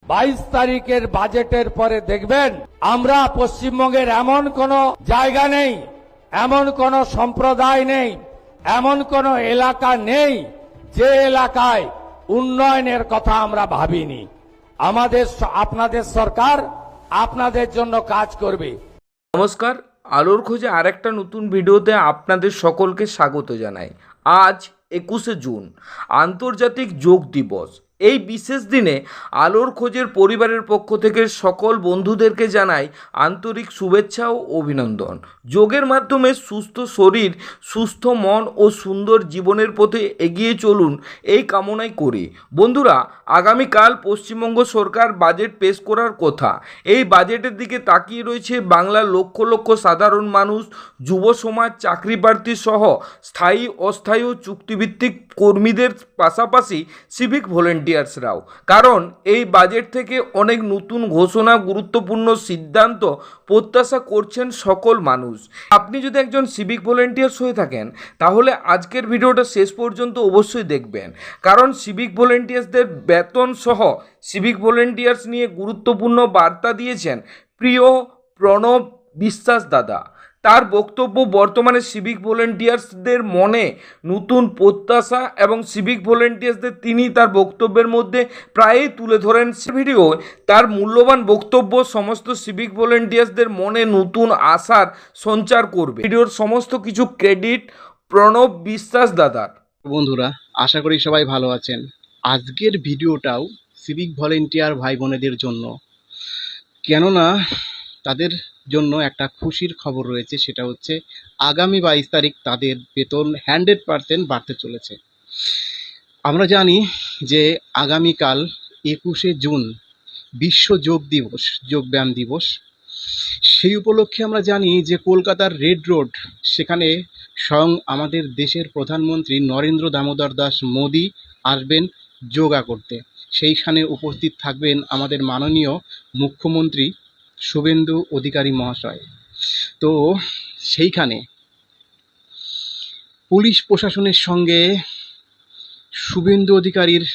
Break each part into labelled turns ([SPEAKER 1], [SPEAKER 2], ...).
[SPEAKER 1] 22 তারিখের বাজেটের পরে দেখবেন আমরা পশ্চিমবঙ্গের এমন কোন জায়গা নেই, এমন কোন সম্প্রদায় নেই, এমন কোন এলাকা নেই যে এলাকায় উন্নয়নের কথা আমরা ভাবিনি। আপনাদের সরকার আপনাদের জন্য কাজ করবে।
[SPEAKER 2] নমস্কার, আলোর খোঁজে আরেকটা নতুন ভিডিওতে আপনাদের সকলকে স্বাগত জানাই। আজ 21শে জুন আন্তর্জাতিক যোগ দিবস। এই বিশেষ দিনে আলোর খোঁজের পরিবারের পক্ষ থেকে সকল বন্ধুদেরকে জানাই আন্তরিক শুভেচ্ছা ও অভিনন্দন। যোগের মাধ্যমে সুস্থ শরীর, সুস্থ মন ও সুন্দর জীবনের পথে এগিয়ে চলুন, এই কামনাই করি। বন্ধুরা, আগামীকাল পশ্চিমবঙ্গ সরকার বাজেট পেশ করার কথা। এই বাজেটের দিকে তাকিয়ে রয়েছে বাংলার লক্ষ লক্ষ সাধারণ মানুষ, যুব সমাজ, চাকরি প্রার্থী সহ স্থায়ী, অস্থায়ী ও চুক্তিভিত্তিক কর্মীদের পাশাপাশি সিভিক ভলেন্টিয়ার্সরাও। কারণ এই বাজেট থেকে অনেক নতুন ঘোষণা, গুরুত্বপূর্ণ সিদ্ধান্ত প্রত্যাশা করছেন সকল মানুষ। আপনি যদি একজন সিভিক ভলেন্টিয়ার্স হয়ে থাকেন তাহলে আজকের ভিডিওটা শেষ পর্যন্ত অবশ্যই দেখবেন। কারণ সিভিক ভলেন্টিয়ার্সদের বেতন সহ সিভিক ভলেন্টিয়ার্স নিয়ে গুরুত্বপূর্ণ বার্তা দিয়েছেন প্রিয় প্রণব বিশ্বাস দাদা। তার বক্তব্য বর্তমানে সিভিক ভলেন্টিয়ার্সদের মনে নতুন প্রত্যাশা এবং সিভিক ভলেন্টিয়ার্সদের তিনি তার বক্তব্যের মধ্যে প্রায়ই তুলে ধরেন। ভিডিও তার মূল্যবান বক্তব্য সমস্ত সিভিক ভলেন্টিয়ার্সদের মনে নতুন আশার সঞ্চার করবে। ভিডিওর সমস্ত কিছু ক্রেডিট প্রণব বিশ্বাস দাদার।
[SPEAKER 3] বন্ধুরা, আশা করি সবাই ভালো আছেন। আজকের ভিডিওটাও সিভিক ভলেন্টিয়ার ভাই বোনেদের জন্য, কেননা তাদের জন্য একটা খুশির খবর রয়েছে। সেটা হচ্ছে আগামী 22 তারিখ তাদের বেতন 100% বাড়তে চলেছে। আমরা জানি যে আগামীকাল 21শে জুন বিশ্ব যোগ দিবস, যোগব্যায়াম দিবস। সেই উপলক্ষে আমরা জানি যে কলকাতার রেড রোড, সেখানে স্বয়ং আমাদের দেশের প্রধানমন্ত্রী নরেন্দ্র দামোদর দাস মোদি আসবেন যোগা করতে। সেইখানে উপস্থিত থাকবেন আমাদের মাননীয় মুখ্যমন্ত্রী শুভেন্দু অধিকারী মহাশয়। তো সেইখানে পুলিশ প্রশাসনের সঙ্গে শুভেন্দু অধিকারীর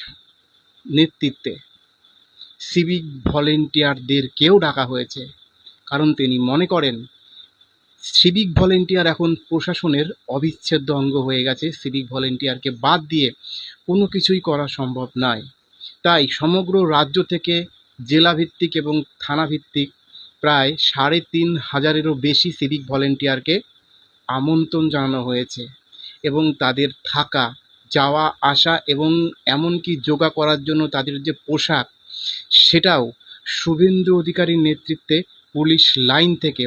[SPEAKER 3] নেতৃত্বে সিভিক ভলেন্টিয়ারদেরকেও ডাকা হয়েছে। কারণ তিনি মনে করেন সিভিক ভলেন্টিয়ার এখন প্রশাসনের অবিচ্ছেদ্য অঙ্গ হয়ে গেছে। সিভিক ভলেন্টিয়ারকে বাদ দিয়ে কোনো কিছুই করা সম্ভব নয়। তাই সমগ্র রাজ্য থেকে জেলাভিত্তিক এবং থানাভিত্তিক প্রায় 3,500-এরও বেশি সিভিক ভলেন্টিয়ারকে আমন্ত্রণ জানানো হয়েছে এবং তাদের থাকা, যাওয়া আসা এবং এমনকি যোগা করার জন্য তাদের যে পোশাক, সেটাও শুভেন্দু অধিকারীর নেতৃত্বে পুলিশ লাইন থেকে,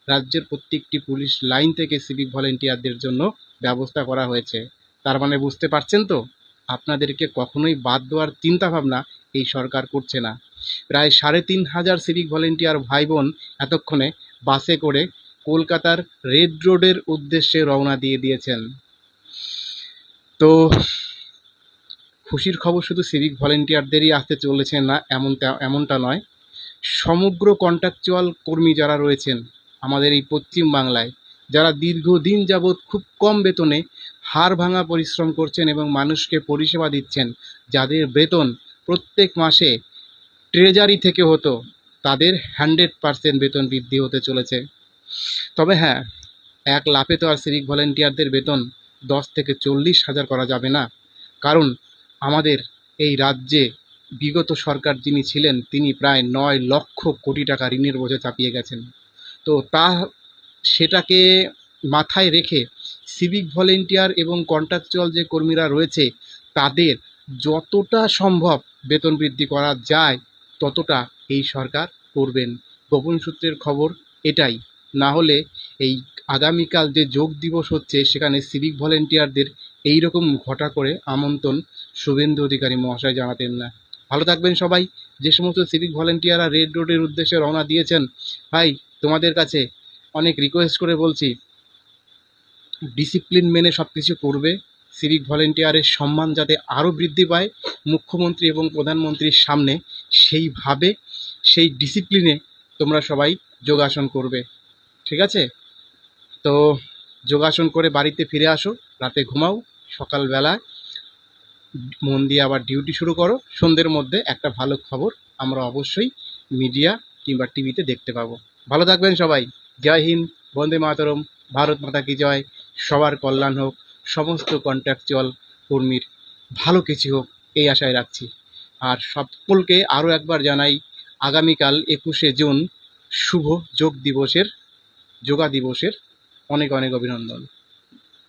[SPEAKER 3] রাজ্যের প্রত্যেকটি পুলিশ লাইন থেকে সিভিক ভলেন্টিয়ারদের জন্য ব্যবস্থা করা হয়েছে। তার মানে বুঝতে পারছেন তো, আপনাদেরকে কখনোই বাদ দেওয়ার চিন্তাভাবনা এই সরকার করছে না। প্রায় 3,500 সিভিক ভলেন্টিয়ার ভাই বোন এতক্ষণে বাসে করে কলকাতার রেড রোডের উদ্দেশ্যে রওনা দিয়ে দিয়েছেন। তো খুশির খবর শুধু সিভিক ভলেন্টিয়ারদেরই আসতে চলেছে না, এমনটা নয়। সমগ্র কন্ট্রাকচুয়াল কর্মী যারা রয়েছেন আমাদের এই পশ্চিম বাংলায়, যারা দীর্ঘদিন যাবৎ খুব কম বেতনে হাড় ভাঙা পরিশ্রম করছেন এবং মানুষকে পরিষেবা দিচ্ছেন, যাদের বেতন প্রত্যেক মাসে ট্রেজারি থেকে হতো, তাদের 100% বেতন বৃদ্ধি হতে চলেছে। তবে হ্যাঁ, এক লাফে তো আর সিভিক ভলেন্টিয়ারদের বেতন 10 থেকে 40 হাজার করা যাবে না। কারণ আমাদের এই রাজ্যে বিগত সরকার যিনি ছিলেন, তিনি প্রায় 9 লক্ষ কোটি টাকা ঋণের বোঝা চাপিয়ে গেছেন। তো সেটাকে মাথায় রেখে সিভিক ভলেন্টিয়ার এবং কন্ট্রাকচুয়াল যে কর্মীরা রয়েছে, তাদের যতটা সম্ভব বেতন বৃদ্ধি করা যায় ততটা এই সরকার করবেন। গোপন সূত্রের খবর এটাই। না হলে এই আগামীকাল যে যোগ দিবস হচ্ছে, সেখানে সিভিক ভলেন্টিয়ারদের এইরকম ঘটা করে আমন্ত্রণ শুভেন্দু অধিকারী মহাশয় জানাতেন না। ভালো থাকবেন সবাই। যে সমস্ত সিভিক ভলেন্টিয়াররা রেড রোডের উদ্দেশ্যে রওনা দিয়েছেন, ভাই তোমাদের কাছে অনেক রিকোয়েস্ট করে বলছি, ডিসিপ্লিন মেনে সব কিছু করবে। সিভিক ভলেন্টিয়ারের সম্মান যাতে আরও বৃদ্ধি পায় মুখ্যমন্ত্রী এবং প্রধানমন্ত্রীর সামনে, সেইভাবে সেই ডিসিপ্লিনে তোমরা সবাই যোগাসন করবে, ঠিক আছে? তো যোগাসন করে বাড়িতে ফিরে আসো, রাতে ঘুমাও, সকালবেলা মন দিয়ে আবার ডিউটি শুরু করো। সন্ধ্যের মধ্যে একটা ভালো খবর আমরা অবশ্যই মিডিয়া কিংবা টিভিতে দেখতে পাবো। ভালো থাকবেন সবাই। জয় হিন্দ, বন্দে মাতরম, ভারত মাতা কি জয়। সবার কল্যাণ হোক, সমস্ত কন্ট্রাকচুয়াল কর্মীর ভালো কিছু হোক এই আশায় রাখছি। আর সকলকে আরও একবার জানাই আগামীকাল 21শে জুন শুভ যোগা দিবসের অনেক অনেক অভিনন্দন।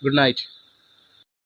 [SPEAKER 3] Good night.